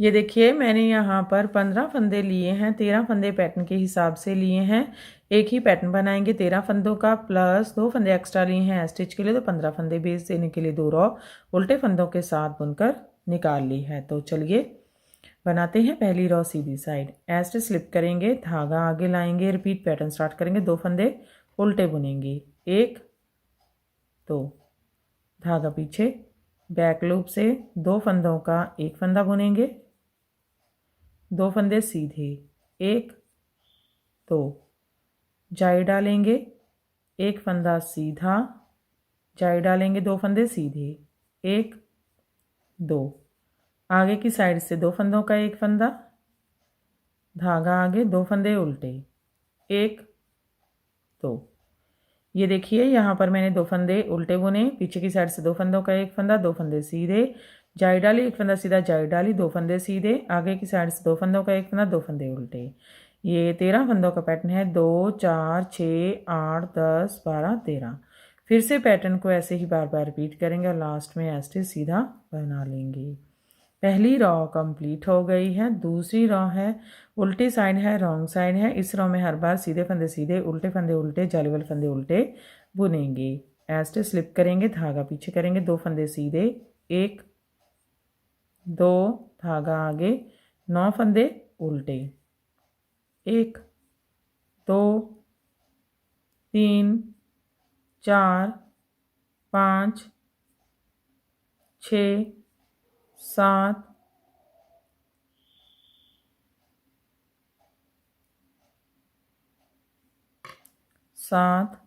ये देखिए मैंने यहाँ पर 15 फंदे लिए हैं, 13 फंदे पैटर्न के हिसाब से लिए हैं। एक ही पैटर्न बनाएंगे 13 फंदों का, प्लस 2 फंदे एक्स्ट्रा लिए हैं स्टिच के लिए, तो 15 फंदे बेस देने के लिए 2 रॉ उल्टे फंदों के साथ बुनकर निकाल ली है। तो चलिए बनाते हैं। पहली रॉ सीधी साइड एस्ट स्लिप करेंगे, धागा आगे लाएंगे, रिपीट पैटर्न स्टार्ट करेंगे, 2 फंदे उल्टे बुनेंगे, 1 2, धागा पीछे, बैक लूप से 2 फंदों का एक फंदा बुनेंगे, 2 फंदे सीधे, 1 2, जाई डालेंगे, एक फंदा सीधा, जाई डालेंगे, 2 फंदे सीधे, 1 2, आगे की साइड से 2 फंदों का एक फंदा, धागा आगे, 2 फंदे उल्टे, 1 2। ये देखिए यहाँ पर मैंने 2 फंदे उल्टे बुने, पीछे की साइड से 2 फंदों का एक फंदा, 2 फंदे सीधे, जाई डाली, एक फंदा सीधा, जाई डाली, 2 फंदे सीधे, आगे की साइड से 2 फंदों का एक फंदा, 2 फंदे उल्टे। ये 13 फंदों का पैटर्न है, 2 4 6 8 10 12 13। फिर से पैटर्न को ऐसे ही बार बार रिपीट करेंगे और लास्ट में ऐसे सीधा बना लेंगे। पहली रॉ कंप्लीट हो गई है। दूसरी रॉ है उल्टी साइड है, रॉन्ग साइड है। इस रॉ में हर बार सीधे फंदे सीधे, उल्टे फंदे उल्टे, जाली वाले फंदे उल्टे बुनेंगे। ऐसे स्लिप करेंगे, धागा पीछे करेंगे, 2 फंदे सीधे, 1 2, धागा आगे, 9 फंदे उल्टे, 1 2 3 4 5 6 7 7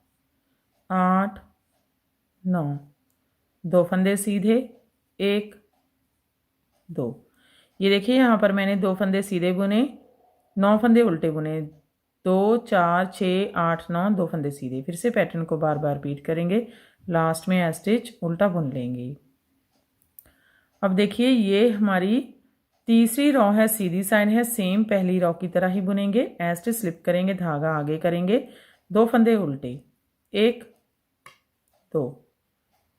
8 9, 2 फंदे सीधे, 1 2। ये देखिए यहाँ पर मैंने 2 फंदे सीधे बुने, 9 फंदे उल्टे बुने, 2 4 6 8 9, 2 फंदे सीधे। फिर से पैटर्न को बार बार रिपीट करेंगे, लास्ट में स्टिच उल्टा बुन लेंगे। अब देखिए ये हमारी तीसरी रॉ है, सीधी साइड है, सेम पहली रॉ की तरह ही बुनेंगे। स्टिच स्लिप करेंगे, धागा आगे करेंगे, 2 फंदे उल्टे, 1 2,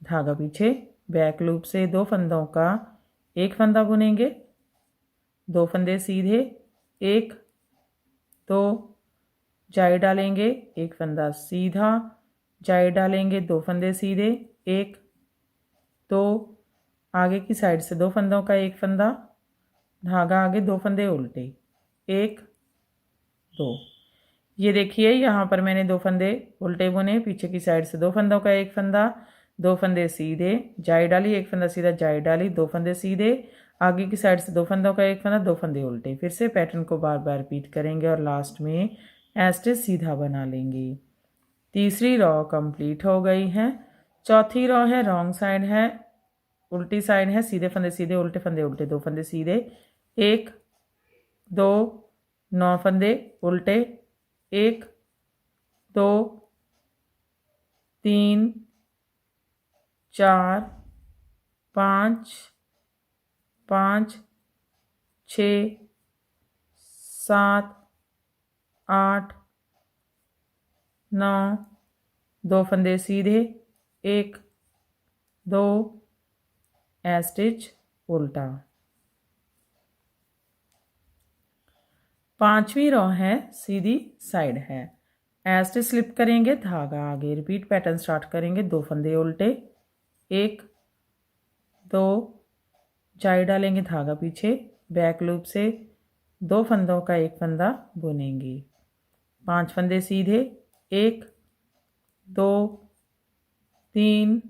धागा पीछे, बैक लूप से 2 फंदों का एक फंदा बुनेंगे, 2 फंदे सीधे, 1 2, जाई डालेंगे, एक फंदा सीधा, जाई डालेंगे, 2 फंदे सीधे, 1 2, आगे की साइड से 2 फंदों का एक फंदा, धागा आगे, 2 फंदे उल्टे, 1 2। ये देखिए यहाँ पर मैंने 2 फंदे उल्टे बुने, पीछे की साइड से 2 फंदों का एक फंदा, 2 फंदे सीधे, जाई डाली, एक फंदा सीधा, जाई डाली, 2 फंदे सीधे, आगे की साइड से 2 फंदों का एक फंदा, 2 फंदे उल्टे। फिर से पैटर्न को बार बार रिपीट करेंगे और लास्ट में स्टिच सीधा बना लेंगे। तीसरी रॉ कंप्लीट हो गई है। चौथी रॉ है, रॉन्ग साइड है, उल्टी साइड है, सीधे फंदे सीधे, उल्टे फंदे उल्टे, 2 फंदे सीधे, 1 2, 9 फंदे उल्टे, 1 2 3 4 5 5 6 7 8 9, 2 फंदे सीधे, 1 2, स्टिच उल्टा। पांचवी रॉ है, सीधी साइड है। स्टिच स्लिप करेंगे, धागा आगे, रिपीट पैटर्न स्टार्ट करेंगे, 2 फंदे उल्टे, 1 2, जाई डालेंगे, धागा पीछे, बैक लूप से 2 फंदों का एक फंदा बुनेंगे, 5 फंदे सीधे, 1 2 3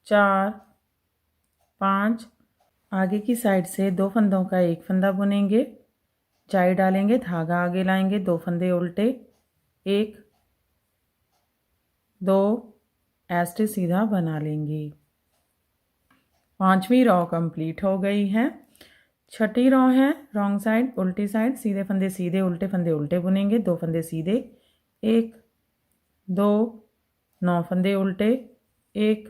4 5, आगे की साइड से 2 फंदों का एक फंदा बुनेंगे, जाई डालेंगे, धागा आगे लाएंगे, 2 फंदे उल्टे, 1 2, स्टिच सीधा बना लेंगे। पांचवी रॉ कंप्लीट हो गई है। छठी रॉ है, रॉन्ग साइड, उल्टी साइड, सीधे फंदे सीधे, उल्टे फंदे उल्टे बुनेंगे, 2 फंदे सीधे, 1 2, 9 फंदे उल्टे, 1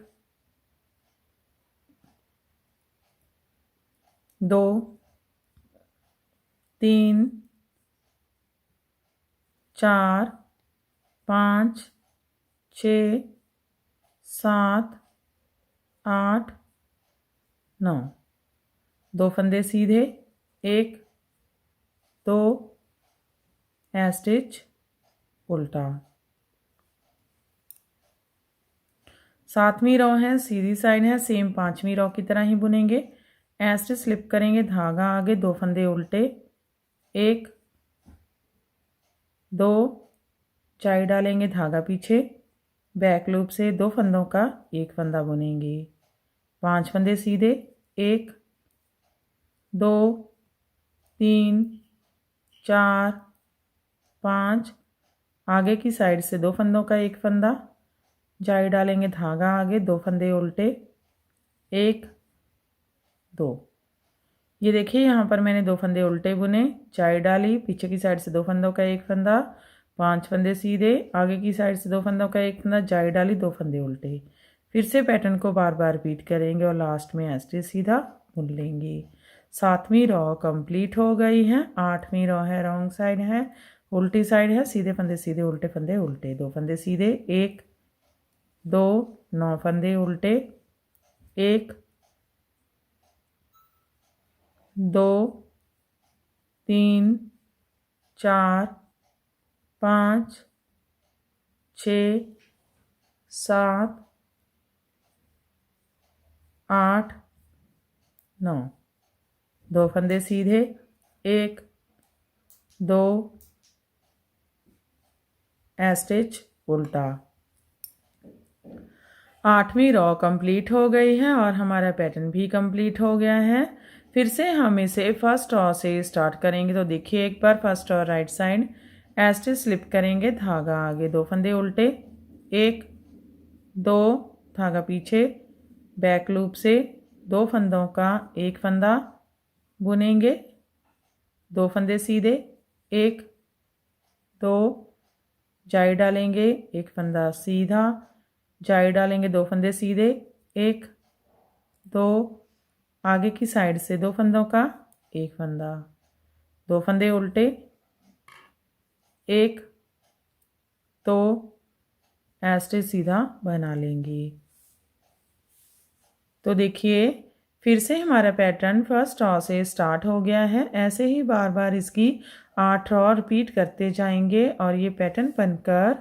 2 3 4 5 6 7 8 9, 2 फंदे सीधे, 1 2 स्टिच उल्टा। 7वीं रो है, सीधी साइड है, सेम 5वीं रो की तरह ही बुनेंगे। स्टिच स्लिप करेंगे, धागा आगे, 2 फंदे उल्टे, 1 2 चाई डालेंगे, धागा पीछे, बैक लूप से 2 फंदों का 1 फंदा बुनेंगे। 5 फंदे सीधे, 1 2 3 4 5, आगे की साइड से 2 फंदों का 1 फंदा, जाई डालेंगे, धागा आगे, 2 फंदे उल्टे, 1 2। ये देखिए यहाँ पर मैंने 2 फंदे उल्टे बुने, जाई डाली, पीछे की साइड से 2 फंदों का 1 फंदा, 5 फंदे सीधे, आगे की साइड से 2 फंदों का 1 फंदा, जाई डाली, 2 फंदे उल्टे। फिर से पैटर्न को बार बार रिपीट करेंगे और लास्ट में स्टिच सीधा बुन लेंगे। 7वीं रो कंप्लीट हो गई है। 8वीं रो है, रॉन्ग साइड है, उल्टी साइड है, सीधे फंदे सीधे, उल्टे फंदे उल्टे, 2 फंदे सीधे, 1 2 9 फंदे उल्टे, 1 2 3 4 5 6 7 8 9, 2 फंदे सीधे, 1 2 स्टिच उल्टा। 8वीं रो कंप्लीट हो गई है और हमारा पैटर्न भी कंप्लीट हो गया है। फिर से हम इसे फर्स्ट रो से स्टार्ट करेंगे। तो देखिए एक बार first row right side, stitch slip करेंगे, धागा आगे, 2 फंदे उल्टे, 1 2 धागा पीछे, बैक लूप से 2 फंदों का 1 फंदा बुनेंगे, 2 फंदे सीधे, 1 2 जाई डालेंगे, 1 फंदा सीधा, जाई डालेंगे, 2 फंदे सीधे, 1 2 आगे की साइड से 2 फंदों का 1 फंदा, 2 फंदे उल्टे, 1 2 स्टिच सीधा बना लेंगे। तो देखिए फिर से हमारा पैटर्न फर्स्ट रो से स्टार्ट हो गया है। ऐसे ही बार बार इसकी 8 रो रिपीट करते जाएंगे और ये पैटर्न बनकर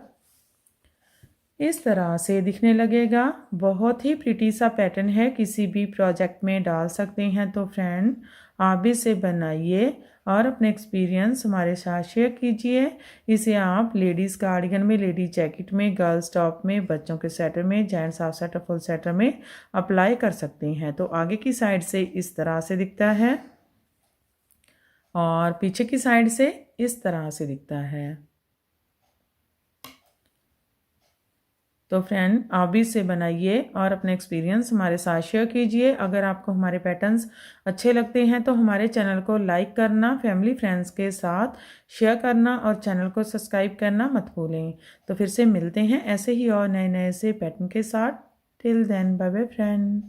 इस तरह से दिखने लगेगा। बहुत ही प्रिटी सा पैटर्न है, किसी भी प्रोजेक्ट में डाल सकते हैं। तो फ्रेंड आप भी इसे बनाइए और अपने एक्सपीरियंस हमारे साथ शेयर कीजिए। इसे आप लेडीज़ कार्डिगन में, लेडीज जैकेट में, गर्ल्स टॉप में, बच्चों के स्वेटर में, gents half sweater, full sweater में अप्लाई कर सकते हैं। तो आगे की साइड से इस तरह से दिखता है और पीछे की साइड से इस तरह से दिखता है। तो फ्रेंड आप भी इसे बनाइए और अपने एक्सपीरियंस हमारे साथ शेयर कीजिए। अगर आपको हमारे पैटर्न्स अच्छे लगते हैं तो हमारे चैनल को लाइक करना, फैमिली फ्रेंड्स के साथ शेयर करना और चैनल को सब्सक्राइब करना मत भूलें। तो फिर से मिलते हैं ऐसे ही और नए नए से पैटर्न के साथ। Till then bye bye friend.